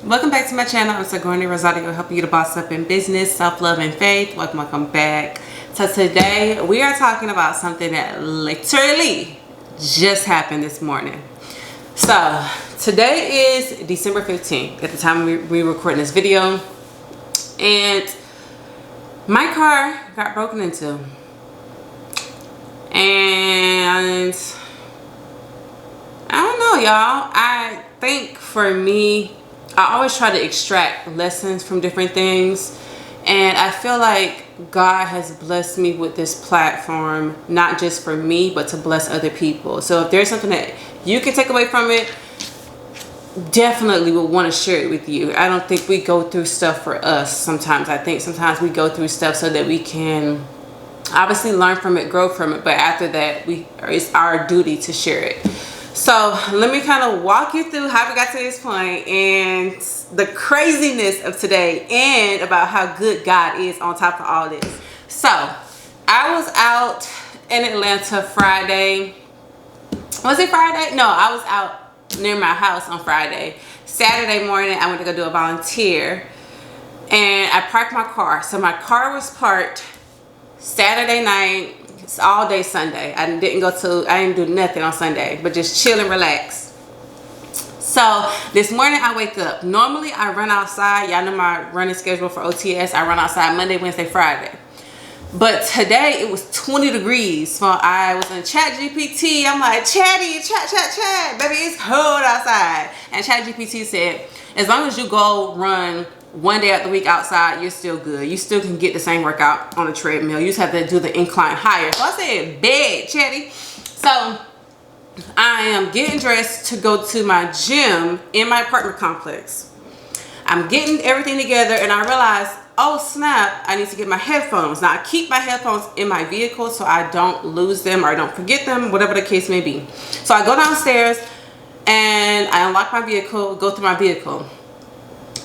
Welcome back to my channel. I'm Sigourney Rosario, helping you to boss up in business, self-love, and faith. Welcome back. So today we are talking about something that literally just happened this morning. So today is December 15th at the time we're recording this video, and my car got broken into, and I don't know, y'all. I think for me, I always try to extract lessons from different things, and I feel like God has blessed me with this platform, not just for me, but to bless other people. So if there's something that you can take away from it, definitely would want to share it with you. I don't think we go through stuff for us sometimes. I think sometimes we go through stuff so that we can obviously learn from it, grow from it, but after that, it's our duty to share it. So let me kind of walk you through how we got to this point and the craziness of today, and about how good God is on top of all this. So I was out in Atlanta Friday. Was it Friday? No, I was out near my house on Friday. Saturday morning, I went to go do a volunteer, and I parked my car. So my car was parked Saturday night. It's all day Sunday. I didn't do nothing on Sunday, but just chill and relax. So this morning I wake up. Normally I run outside. Y'all know my running schedule for OTS. I run outside Monday, Wednesday, Friday. But today it was 20 degrees. So I was in ChatGPT. I'm like, chat, baby, it's cold outside. And ChatGPT said, as long as you go run one day out the week outside, you're still good. You still can get the same workout on a treadmill. You just have to do the incline higher. So I said, bad, chatty. So I am getting dressed to go to my gym in my apartment complex. I'm getting everything together, and I realized, oh snap, I need to get my headphones. Now I keep my headphones in my vehicle so I don't lose them or I don't forget them, whatever the case may be. So I go downstairs and I unlock my vehicle, go through my vehicle.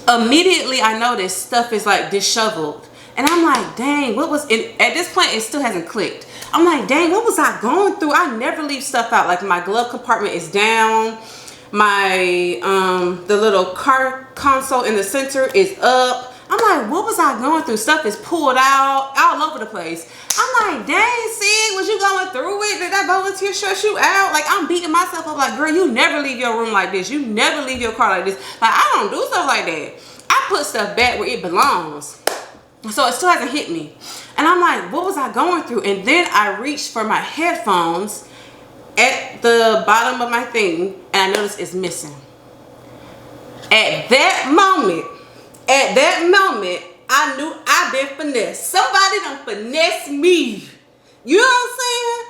Immediately I noticed stuff is like disheveled, and I'm like, dang, what was it? At this point it still hasn't clicked. I'm like, dang, what was I going through? I never leave stuff out. Like my glove compartment is down, my the little car console in the center is up. I'm like, what was I going through? Stuff is pulled out all over the place. I'm like, dang, Sig, was you going through it? Did that volunteer stress you out? Like, I'm beating myself up like, girl, you never leave your room like this. You never leave your car like this. Like, I don't do stuff like that. I put stuff back where it belongs. So it still hasn't hit me. And I'm like, what was I going through? And then I reached for my headphones at the bottom of my thing, and I noticed it's missing. At that moment, I knew I'd been finessed. Somebody done finessed me. You know what I'm saying?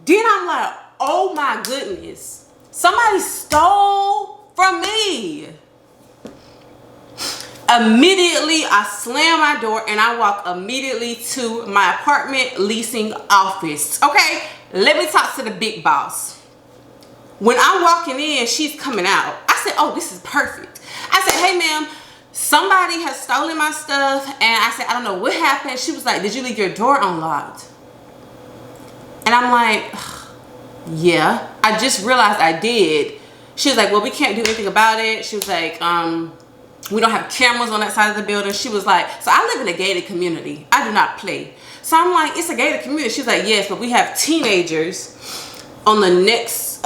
Then I'm like, oh my goodness. Somebody stole from me. Immediately, I slam my door and I walk immediately to my apartment leasing office. Okay, let me talk to the big boss. When I'm walking in, she's coming out. I said, oh, this is perfect. I said, hey, ma'am, somebody has stolen my stuff. And I said, I don't know what happened. She was like, did you leave your door unlocked? And I'm like, yeah, I just realized I did. She was like, well, we can't do anything about it. She was like, we don't have cameras on that side of the building. She was like, so I live in a gated community. I do not play. So I'm like, it's a gated community. She was like, yes, but we have teenagers on the next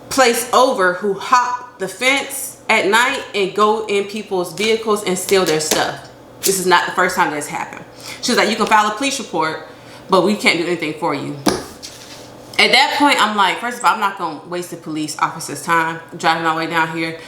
place over who hop the fence at night and go in people's vehicles and steal their stuff. This is not the first time that's happened. She was like, you can file a police report, but we can't do anything for you. At that point, I'm like, first of all, I'm not going to waste the police officer's time driving all the way down here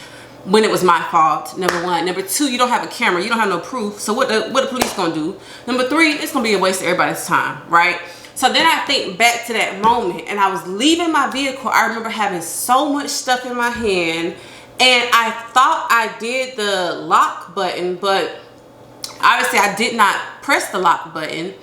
when it was my fault, number one. Number two, you don't have a camera. You don't have no proof. So what the police going to do? Number three, it's going to be a waste of everybody's time, right? So then I think back to that moment, and I was leaving my vehicle. I remember having so much stuff in my hand, and I thought I did the lock button, but obviously I did not press the lock button.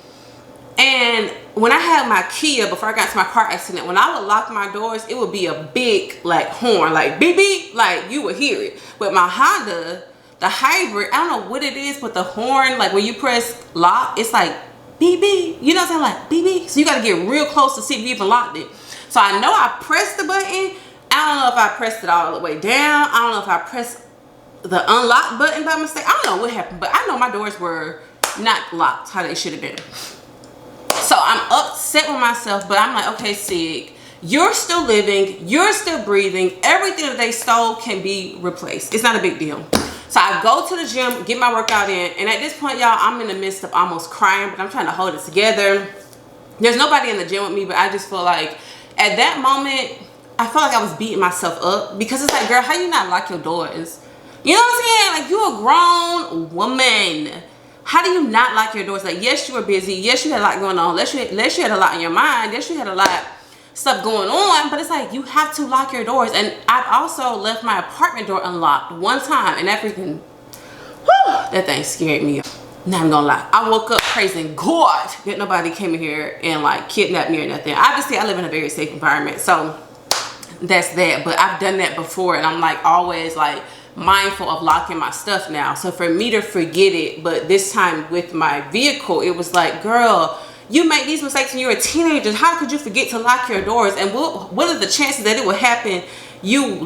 And when I had my Kia, before I got to my car accident, when I would lock my doors, it would be a big like horn, like beep beep, like you would hear it. With my Honda, the hybrid, I don't know what it is, but the horn, like when you press lock, it's like beep beep. You know what I'm saying? Like beep beep. So you got to get real close to see if you even locked it. So I know I pressed the button. I don't know if I pressed it all the way down. I don't know if I pressed the unlock button by mistake. I don't know what happened, but I know my doors were not locked how they should have been. So I'm upset with myself, but I'm like, okay, Sig, you're still living, you're still breathing. Everything that they stole can be replaced. It's not a big deal. So I go to the gym, get my workout in, and at this point, y'all, I'm in the midst of almost crying, but I'm trying to hold it together. There's nobody in the gym with me, but I just feel like at that moment, I felt like I was beating myself up, because it's like, girl, how you not lock your doors? You know what I'm saying? Like, you're a grown woman. How do you not lock your doors? Like, yes, you were busy. Yes, you had a lot going on. Yes, you had a lot in your mind. Yes, you had a lot of stuff going on. But it's like, you have to lock your doors. And I've also left my apartment door unlocked one time. And that freaking, whew, that thing scared me. Now I'm gonna lie. I woke up praising God that nobody came in here and like kidnapped me or nothing. Obviously, I live in a very safe environment. So that's that. But I've done that before. And I'm like always like mindful of locking my stuff now. So for me to forget it, but this time with my vehicle, it was like, girl, you make these mistakes when you're a teenager. How could you forget to lock your doors? And what are the chances that it will happen? You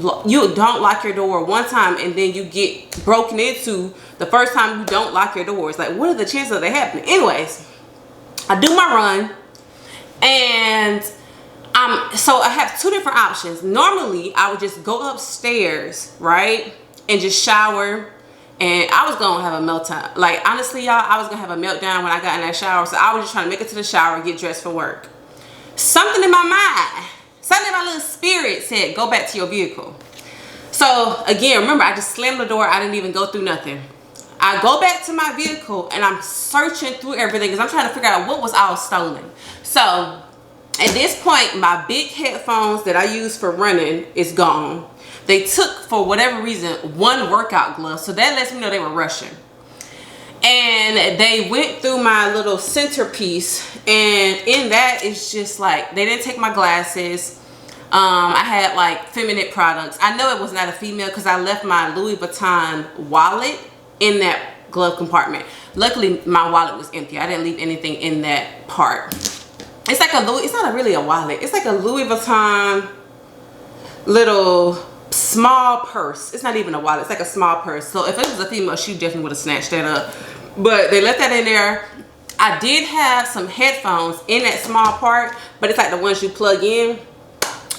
don't lock your door one time and then you get broken into the first time you don't lock your doors. Like, what are the chances of that happening? Anyways, I do my run, and so I have two different options. Normally I would just go upstairs, right, and just shower, and I was gonna have a meltdown. Like, honestly, y'all, I was gonna have a meltdown when I got in that shower. So I was just trying to make it to the shower and get dressed for work. Something in my mind, something in my little spirit said, go back to your vehicle. So again, remember, I just slammed the door. I didn't even go through nothing. I go back to my vehicle and I'm searching through everything because I'm trying to figure out what was all stolen. So at this point, my big headphones that I use for running is gone. They took, for whatever reason, one workout glove. So that lets me know they were rushing. And they went through my little centerpiece, and in that, it's just like, they didn't take my glasses. I had like feminine products. I know it was not a female because I left my Louis Vuitton wallet in that glove compartment. Luckily, my wallet was empty. I didn't leave anything in that part. It's like a Louis, it's not really a wallet. It's like a Louis Vuitton little small purse. It's not even a wallet. It's like a small purse. So if it was a female, she definitely would have snatched that up. But they left that in there. I did have some headphones in that small part, but it's like the ones you plug in.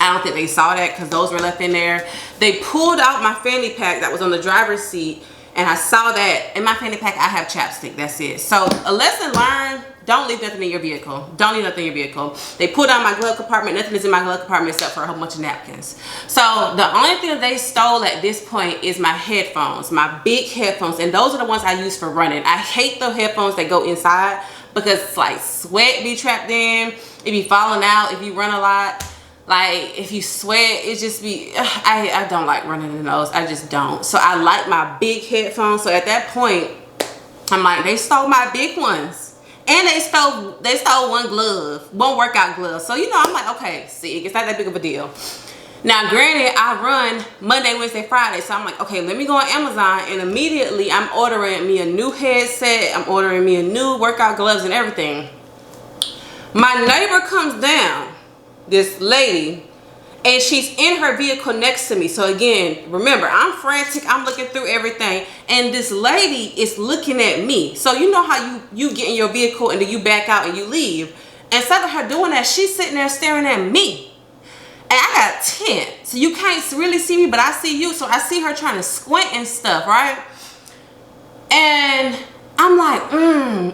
I don't think they saw that because those were left in there. They pulled out my fanny pack that was on the driver's seat, and I saw that in my fanny pack I have chapstick. That's it. So a lesson learned: don't leave nothing in your vehicle. Don't leave nothing in your vehicle. They pulled out my glove compartment. Nothing is in my glove compartment except for a whole bunch of napkins. So the only thing that they stole at this point is my headphones, my big headphones, and those are the ones I use for running. I hate the headphones that go inside because it's like sweat be trapped in. It be falling out if you run a lot. Like, if you sweat, it just be, I don't like running in those. I just don't. So I like my big headphones. So at that point, I'm like, they stole my big ones. And they stole one glove, one workout glove. So, you know, I'm like, okay, see, it's not that big of a deal. Now, granted, I run Monday, Wednesday, Friday. So I'm like, okay, let me go on Amazon. And immediately I'm ordering me a new headset. I'm ordering me a new workout gloves and everything. My neighbor comes down, this lady, and she's in her vehicle next to me. So again, remember, I'm frantic, I'm looking through everything, and this lady is looking at me. So you know how you get in your vehicle and then you back out and you leave. Instead of her doing that, she's sitting there staring at me. And I got tint, so you can't really see me, but I see you. So I see her trying to squint and stuff, right? And I'm like,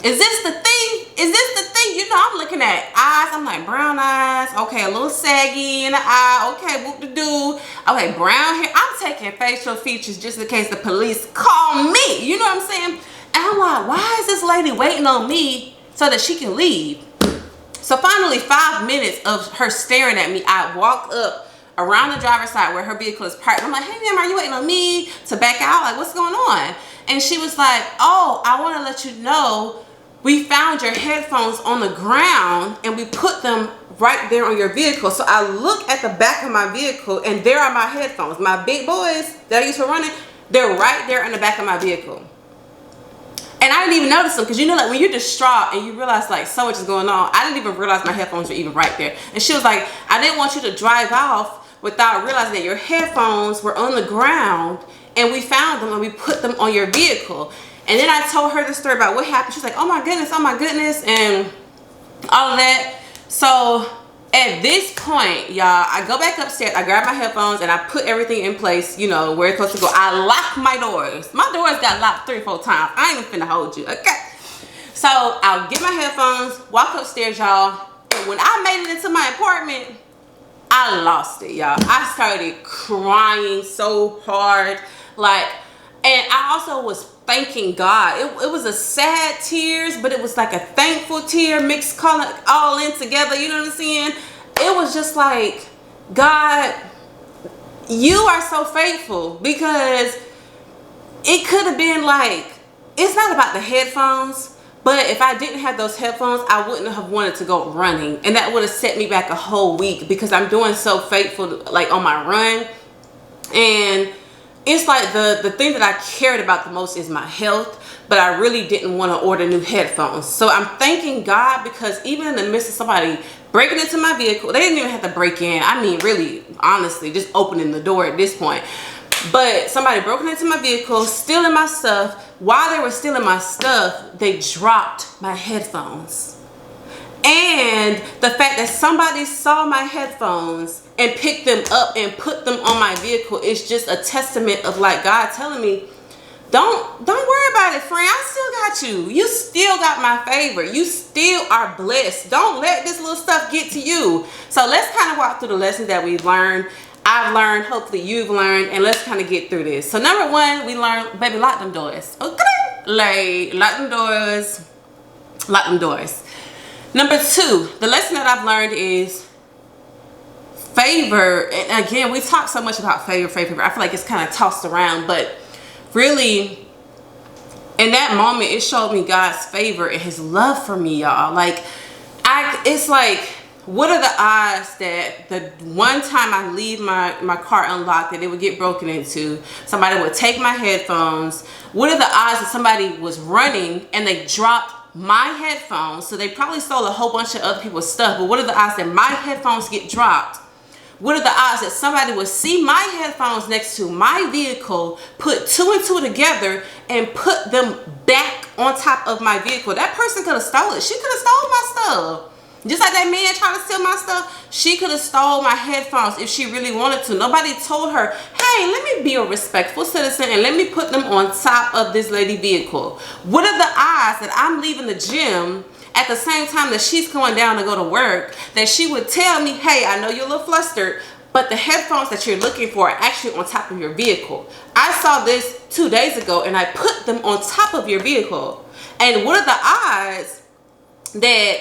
is this the thing? Is this the thing? You know, I'm looking at eyes. I'm like, brown eyes. Okay, a little saggy in the eye. Okay, whoop-de-doo. Okay, brown hair. I'm taking facial features just in case the police call me. You know what I'm saying? And I'm like, why is this lady waiting on me so that she can leave? So finally, 5 minutes of her staring at me, I walk up around the driver's side where her vehicle is parked. I'm like, hey, ma'am, are you waiting on me to back out? Like, what's going on? And she was like, oh, I want to let you know we found your headphones on the ground and we put them right there on your vehicle. So I look at the back of my vehicle and there are my headphones. My big boys that I use for running, they're right there in the back of my vehicle. And I didn't even notice them because, you know, like when you're distraught and you realize like so much is going on, I didn't even realize my headphones were even right there. And she was like, I didn't want you to drive off without realizing that your headphones were on the ground and we found them and we put them on your vehicle. And then I told her the story about what happened. She's like, oh my goodness, and all of that. So at this point, y'all, I go back upstairs, I grab my headphones, and I put everything in place, you know, where it's supposed to go. I lock my doors. My doors got locked 3 or 4 times. I ain't even finna hold you, okay? So I'll get my headphones, walk upstairs, y'all, and when I made it into my apartment, I lost it, y'all. I started crying so hard, like, and I also was thanking God. It was a sad tears, but it was like a thankful tear mixed all in together, you know what I'm saying? It was just like, God, you are so faithful, because it could have been like, it's not about the headphones, but if I didn't have those headphones, I wouldn't have wanted to go running, and that would have set me back a whole week, because I'm doing so faithful, like on my run. And it's like the thing that I cared about the most is my health, but I really didn't want to order new headphones. So I'm thanking God, because even in the midst of somebody breaking into my vehicle, they didn't even have to break in. I mean, really, honestly, just opening the door at this point. But somebody broken into my vehicle, stealing my stuff. While they were stealing my stuff, they dropped my headphones. And the fact that somebody saw my headphones and picked them up and put them on my vehicle is just a testament of like God telling me, don't worry about it, friend. I still got you. You still got my favor. You still are blessed. Don't let this little stuff get to you. So let's kind of walk through the lessons that we've learned. I've learned, hopefully you've learned, and let's kind of get through this. So number 1, we learned, baby, lock them doors. Okay? Like, lock them doors. Lock them doors. Number 2, the lesson that I've learned is favor. And again, we talk so much about favor. I feel like it's kind of tossed around, but really, in that moment, it showed me God's favor and his love for me, y'all. Like, it's like, what are the odds that the one time I leave my car unlocked, that it would get broken into, somebody would take my headphones? What are the odds that somebody was running and they dropped my headphones? So they probably stole a whole bunch of other people's stuff, but what are the odds that my headphones get dropped? What are the odds that somebody would see my headphones next to my vehicle, put 2 and 2 together, and put them back on top of my vehicle? That person could have stole it. She could have stole my stuff. Just like that man trying to steal my stuff, she could have stole my headphones if she really wanted to. Nobody told her, hey, let me be a respectful citizen and let me put them on top of this lady vehicle. What are the odds that I'm leaving the gym at the same time that she's going down to go to work, that she would tell me, hey, I know you're a little flustered, but the headphones that you're looking for are actually on top of your vehicle. I saw this 2 days ago and I put them on top of your vehicle. And what are the odds that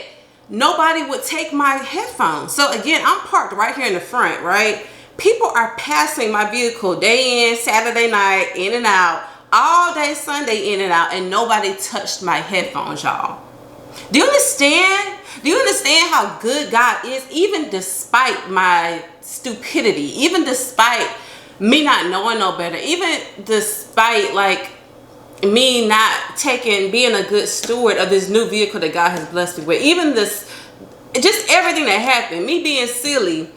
nobody would take my headphones? So again, I'm parked right here in the front, right? People are passing my vehicle day in, Saturday night, in and out, all day Sunday, in and out, and nobody touched my headphones, y'all. Do you understand? Do you understand how good God is, even despite my stupidity, even despite me not knowing no better, even despite like me not being a good steward of this new vehicle that God has blessed me with, even this, just everything that happened, me being silly,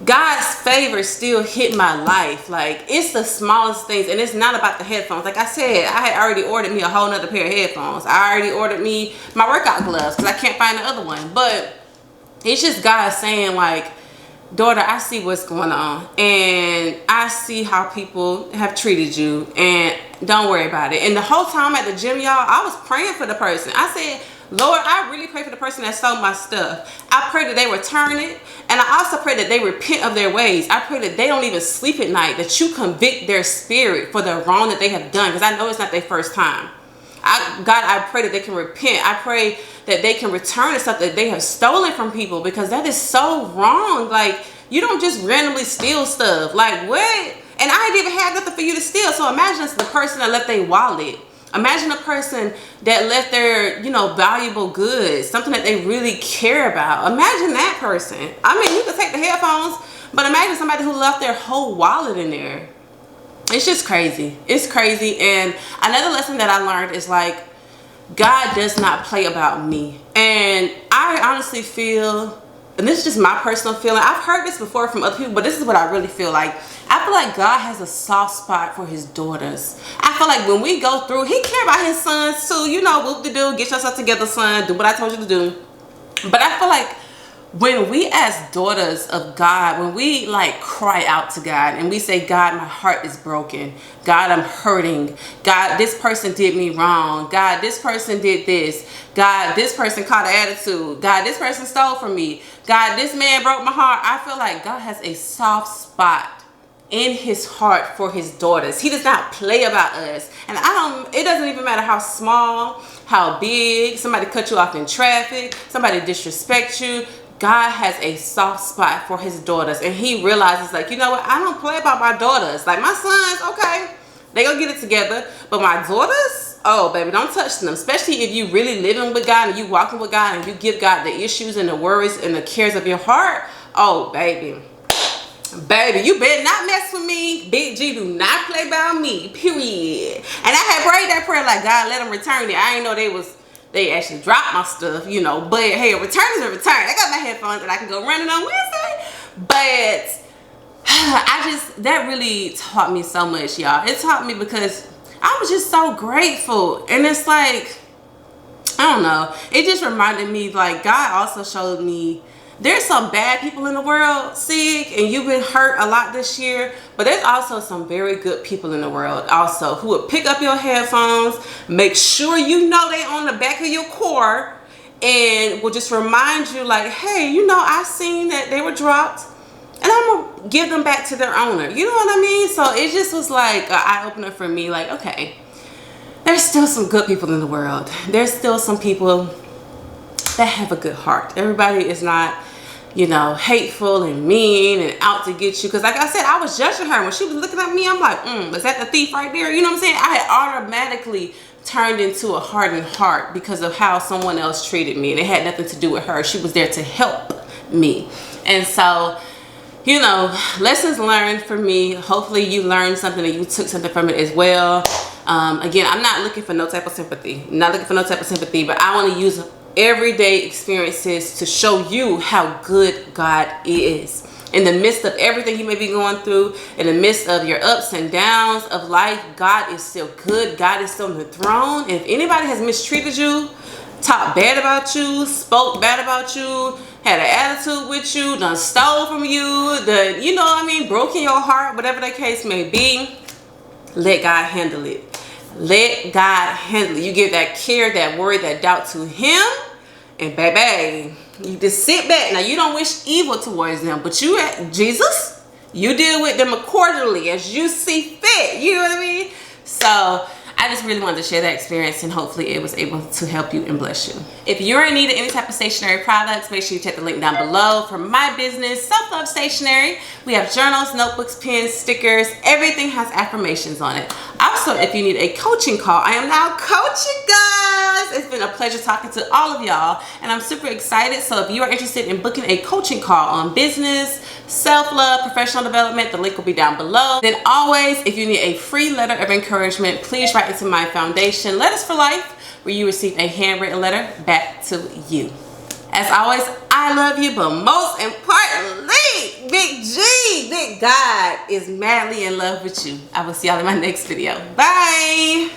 God's favor still hit my life. Like, it's the smallest things, and it's not about the headphones. Like I said, I had already ordered me a whole nother pair of headphones. I already ordered me my workout gloves because I can't find the other one. But it's just God saying, like, daughter, I see what's going on, and I see how people have treated you, and don't worry about it. And the whole time at the gym, y'all, I was praying for the person. I said, Lord, I really pray for the person that stole my stuff. I pray that they return it, and I also pray that they repent of their ways. I pray that they don't even sleep at night, that you convict their spirit for the wrong that they have done, because I know it's not their first time. God, I pray that they can repent. I pray that they can return the stuff that they have stolen from people, because that is so wrong. Like, you don't just randomly steal stuff. Like, what? And I didn't even have nothing for you to steal. So imagine the person that left their wallet. Imagine a person that left their, valuable goods, something that they really care about. Imagine that person. I mean, you could take the headphones, but imagine somebody who left their whole wallet in there. It's just crazy. It's crazy. And another lesson that I learned is, like, God does not play about me. And I honestly feel and this is just my personal feeling. I've heard this before from other people, but this is what I really feel like. I feel like God has a soft spot for his daughters. I feel like when we go through, he cares about his sons too. You know, whoop de doo, get yourself together, son. Do what I told you to do. But I feel like when we as daughters of God, when we like cry out to God and we say, God, my heart is broken. God, I'm hurting. God, this person did me wrong. God, this person did this. God, this person caught an attitude. God, this person stole from me. God, this man broke my heart. I feel like God has a soft spot in his heart for his daughters. He does not play about us. And it doesn't even matter how small, how big, somebody cut you off in traffic, somebody disrespect you. God has a soft spot for his daughters, and he realizes, like, you know what, I don't play about my daughters. Like, my sons, okay, they gonna get it together, but my daughters, oh baby, don't touch them. Especially if you really living with God and you walking with God and you give God the issues and the worries and the cares of your heart. Oh baby, you better not mess with me. Big G do not play about me, period. And I had prayed that prayer like, God, let them return it. I ain't know they actually dropped my stuff, you know, but hey, a return is a return. I got my headphones and I can go running on Wednesday. But that really taught me so much, y'all. It taught me because I was just so grateful. And it's like, I don't know, it just reminded me, like, God also showed me there's some bad people in the world, Sig, and you've been hurt a lot this year, but there's also some very good people in the world also who will pick up your headphones, make sure you know they on the back of your car, and will just remind you like, hey, you know, I seen that they were dropped and I'm gonna give them back to their owner. You know what I mean? So it just was like an eye-opener for me, like, okay, there's still some good people in the world. There's still some people that have a good heart. Everybody is not, you know, hateful and mean and out to get you. Because like I said, I was judging her when she was looking at me. I'm like, was that the thief right there? You know what I'm saying? I had automatically turned into a hardened heart because of how someone else treated me, and it had nothing to do with her. She was there to help me. And so, you know, lessons learned for me. Hopefully you learned something and you took something from it as well. Again, I'm not looking for no type of sympathy. But I want to use everyday experiences to show you how good God is. In the midst of everything you may be going through, in the midst of your ups and downs of life, God is still good. God is still on the throne. If anybody has mistreated you, talked bad about you, spoke bad about you, had an attitude with you, done stole from you, you know what I mean, broken your heart, whatever the case may be, let God handle it. Let God handle it. You give that care, that worry, that doubt to him, and baby, you just sit back. Now, you don't wish evil towards them, but you, Jesus, you deal with them accordingly as you see fit. You know what I mean? So I just really wanted to share that experience, and hopefully it was able to help you and bless you. If you're in need of any type of stationery products, make sure you check the link down below for my business, Self Love Stationery. We have journals, notebooks, pens, stickers. Everything has affirmations on it. Also, if you need a coaching call, I am now coaching, guys. It's been a pleasure talking to all of y'all, and I'm super excited. So if you are interested in booking a coaching call on business, self-love, professional development, the link will be down below. Then always, if you need a free letter of encouragement, please write into my foundation, Letters for Life, where you receive a handwritten letter back to you. As always, I love you, but most importantly, Big G, Big God is madly in love with you. I will see y'all in my next video. Bye.